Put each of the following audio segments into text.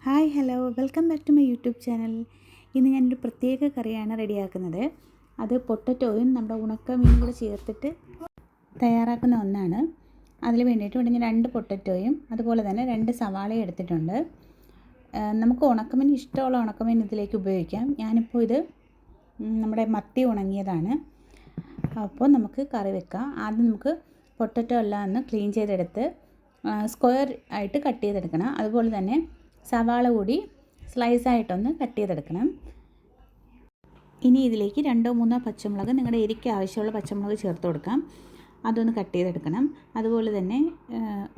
Hi hello welcome back to my YouTube channel. ഇന്ന് ഞാനൊരു പ്രത്യേക കറിയാണ് റെഡിയാക്കുന്നത്. അത് പൊട്ടറ്റോയും നമ്മുടെ ഉണക്കമീനും കൂടെ ചേർത്തിട്ട് തയ്യാറാക്കുന്ന ഒന്നാണ്. അതിന് വേണ്ടിയിട്ട് ഇവിടെ ഞാൻ 2 പൊട്ടറ്റോയും അതുപോലെ തന്നെ 2 സവാളയും എടുത്തിട്ടുണ്ട്. നമുക്ക് ഉണക്കമീൻ ഇഷ്ടമുള്ള ഉണക്കമീൻ ഇതിലേക്ക് ഉപയോഗിക്കാം. ഞാനിപ്പോൾ ഇത് നമ്മുടെ മത്തി ഉണങ്ങിയതാണ്. അപ്പോൾ നമുക്ക് കറി വെക്കാം. ആദ്യം നമുക്ക് പൊട്ടറ്റോ എല്ലാം ഒന്ന് ക്ലീൻ ചെയ്തെടുത്ത് സ്ക്വയർ ആയിട്ട് കട്ട് ചെയ്തെടുക്കണം. അതുപോലെ തന്നെ സവാള കൂടി സ്ലൈസായിട്ടൊന്ന് കട്ട് ചെയ്തെടുക്കണം. ഇനി ഇതിലേക്ക് 2-3 പച്ചമുളക് നിങ്ങളുടെ എരിക്ക് ആവശ്യമുള്ള പച്ചമുളക് ചേർത്ത് കൊടുക്കാം. അതൊന്ന് കട്ട് ചെയ്തെടുക്കണം. അതുപോലെ തന്നെ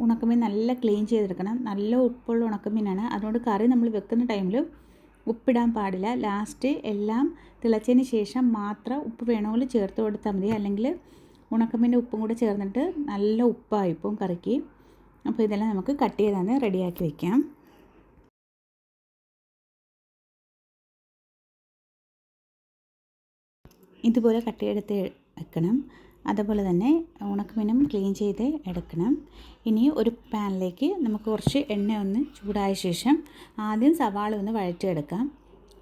ഉണക്കമീൻ നല്ല ക്ലീൻ ചെയ്തെടുക്കണം. നല്ല ഉപ്പുള്ള ഉണക്കമീനാണ്. അതുകൊണ്ട് കറി നമ്മൾ വെക്കുന്ന ടൈമിൽ ഉപ്പിടാൻ പാടില്ല. ലാസ്റ്റ് എല്ലാം തിളച്ചതിന് ശേഷം മാത്രം ഉപ്പ് വേണമെങ്കിൽ ചേർത്ത് കൊടുത്താൽ മതി. അല്ലെങ്കിൽ ഉണക്കമീൻ്റെ ഉപ്പും കൂടെ ചേർന്നിട്ട് നല്ല ഉപ്പായിപ്പോൾ കറിക്ക്. അപ്പോൾ ഇതെല്ലാം നമുക്ക് കട്ട് ചെയ്താണ് റെഡിയാക്കി വയ്ക്കാം. ഇതുപോലെ കട്ട് ചെയ്തെടുത്ത് വെക്കണം. അതുപോലെ തന്നെ ഉണക്കമീനും ക്ലീൻ ചെയ്ത് എടുക്കണം. ഇനി ഒരു പാനിലേക്ക് നമുക്ക് കുറച്ച് എണ്ണ ഒന്ന് ചൂടായ ശേഷം ആദ്യം സവാള ഒന്ന് വഴറ്റിയെടുക്കാം.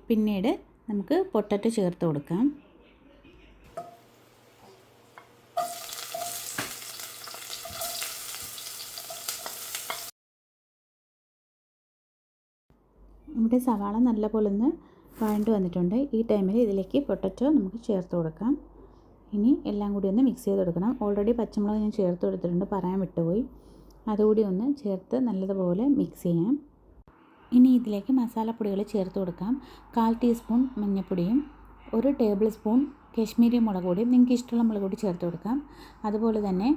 പിന്നീട് നമുക്ക് പൊട്ടറ്റോ ചേർത്ത് കൊടുക്കാം. ഇവിടെ സവാള നല്ലപോലെ ഒന്ന് വഴണ്ട് വന്നിട്ടുണ്ട്. ഈ ടൈമിൽ ഇതിലേക്ക് പൊട്ടറ്റോ നമുക്ക് ചേർത്ത് കൊടുക്കാം. ഇനി എല്ലാം കൂടി ഒന്ന് മിക്സ് ചെയ്ത് കൊടുക്കണം. ഓൾറെഡി പച്ചമുളക് ഞാൻ ചേർത്ത് കൊടുത്തിട്ടുണ്ട്, പറയാൻ വിട്ടുപോയി. അതുകൂടി ഒന്ന് ചേർത്ത് നല്ലതുപോലെ മിക്സ് ചെയ്യാം. ഇനി ഇതിലേക്ക് മസാലപ്പൊടികൾ ചേർത്ത് കൊടുക്കാം. 1/4 ടീസ്പൂൺ മഞ്ഞൾപ്പൊടിയും 1 ടേബിൾ സ്പൂൺ കാശ്മീരി മുളക് പൊടിയും നിങ്ങൾക്ക് ഇഷ്ടമുള്ള മുളക് പൊടി ചേർത്ത് കൊടുക്കാം. അതുപോലെ തന്നെ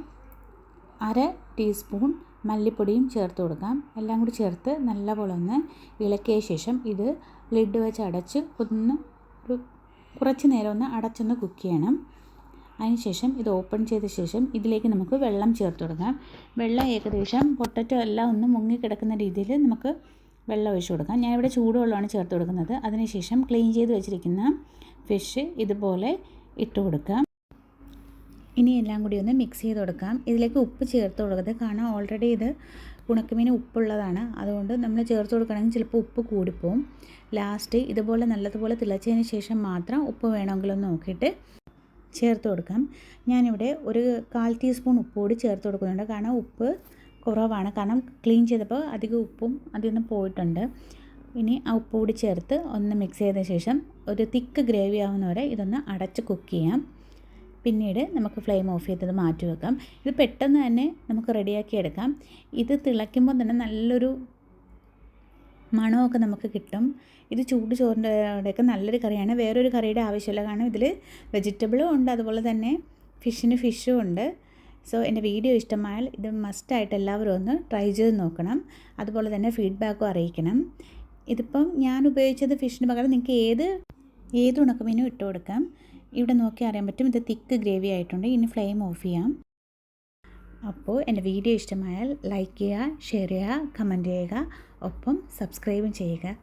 1/2 ടീസ്പൂൺ മല്ലിപ്പൊടിയും ചേർത്ത് കൊടുക്കാം. എല്ലാം കൂടി ചേർത്ത് നല്ലപോലെ ഒന്ന് ഇളക്കിയ ശേഷം ഇത് ലിഡ് വെച്ച് അടച്ച് കുറച്ച് നേരം ഒന്ന് അടച്ചൊന്ന് കുക്ക് ചെയ്യണം. അതിനുശേഷം ഇത് ഓപ്പൺ ചെയ്ത ശേഷം ഇതിലേക്ക് നമുക്ക് വെള്ളം ചേർത്ത് കൊടുക്കാം. വെള്ളം ഏകദേശം പൊട്ടറ്റോ എല്ലാം ഒന്ന് മുങ്ങിക്കിടക്കുന്ന രീതിയിൽ നമുക്ക് വെള്ളം ഒഴിച്ച് കൊടുക്കാം. ഞാനിവിടെ ചൂടുവെള്ളമാണ് ചേർത്ത് കൊടുക്കുന്നത്. അതിനുശേഷം ക്ലീൻ ചെയ്ത് വെച്ചിരിക്കുന്ന ഫിഷ് ഇതുപോലെ ഇട്ട് കൊടുക്കാം. ഇനി എല്ലാം കൂടി ഒന്ന് മിക്സ് ചെയ്ത് കൊടുക്കാം. ഇതിലേക്ക് ഉപ്പ് ചേർത്ത് കൊടുക്കരുത്, കാരണം ഓൾറെഡി ഇത് ഉണക്കമീൻ ഉപ്പുള്ളതാണ്. അതുകൊണ്ട് നമ്മൾ ചേർത്ത് കൊടുക്കണമെങ്കിൽ ചിലപ്പോൾ ഉപ്പ് കൂടിപ്പോവും. ലാസ്റ്റ് ഇതുപോലെ നല്ലതുപോലെ തിളച്ചതിന് ശേഷം മാത്രം ഉപ്പ് വേണമെങ്കിലൊന്ന് നോക്കിയിട്ട് ചേർത്ത് കൊടുക്കാം. ഞാനിവിടെ ഒരു 1/4 ടീസ്പൂൺ ഉപ്പ് കൂടി ചേർത്ത് കൊടുക്കുന്നുണ്ട്, കാരണം ഉപ്പ് കുറവാണ്. കാരണം ക്ലീൻ ചെയ്തപ്പോൾ അധികം ഉപ്പും അതിൽ നിന്ന് പോയിട്ടുണ്ട്. ഇനി ആ ഉപ്പ് കൂടി ചേർത്ത് ഒന്ന് മിക്സ് ചെയ്ത ശേഷം ഒരു തിക്ക് ഗ്രേവി ആവുന്നവരെ ഇതൊന്ന് അടച്ച് കുക്ക് ചെയ്യാം. പിന്നീട് നമുക്ക് ഫ്ലെയിം ഓഫ് ചെയ്തത് മാറ്റി വെക്കാം. ഇത് പെട്ടെന്ന് തന്നെ നമുക്ക് റെഡിയാക്കി എടുക്കാം. ഇത് തിളയ്ക്കുമ്പോൾ തന്നെ നല്ലൊരു മണമൊക്കെ നമുക്ക് കിട്ടും. ഇത് ചൂട് ചോറിൻ്റെ കൂടെയൊക്കെ നല്ലൊരു കറിയാണ്. വേറൊരു കറിയുടെ ആവശ്യമില്ല, കാരണം ഇതിൽ വെജിറ്റബിളും ഉണ്ട്, അതുപോലെ തന്നെ ഫിഷും ഉണ്ട്. സോ എൻ്റെ വീഡിയോ ഇഷ്ടമായാൽ ഇത് മസ്റ്റായിട്ട് എല്ലാവരും ഒന്ന് ട്രൈ ചെയ്ത് നോക്കണം. അതുപോലെ തന്നെ ഫീഡ്ബാക്കും അറിയിക്കണം. ഇതിപ്പം ഞാൻ ഉപയോഗിച്ചത് ഫിഷിന് പകരം നിങ്ങൾക്ക് ഏത് ഉണക്കമീനും ഇട്ട് കൊടുക്കാം. ഇവിടെ നോക്കി അറിയാൻ പറ്റും ഇത് തിക്ക് ഗ്രേവി ആയിട്ടുണ്ട്. ഇനി ഫ്ലെയിം ഓഫ് ചെയ്യാം. അപ്പോൾ എൻ്റെ വീഡിയോ ഇഷ്ടമായാൽ ലൈക്ക് ചെയ്യുക, ഷെയർ ചെയ്യുക, കമൻറ്റ് ചെയ്യുക, ഒപ്പം സബ്സ്ക്രൈബും ചെയ്യുക.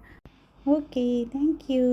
Okay, thank you.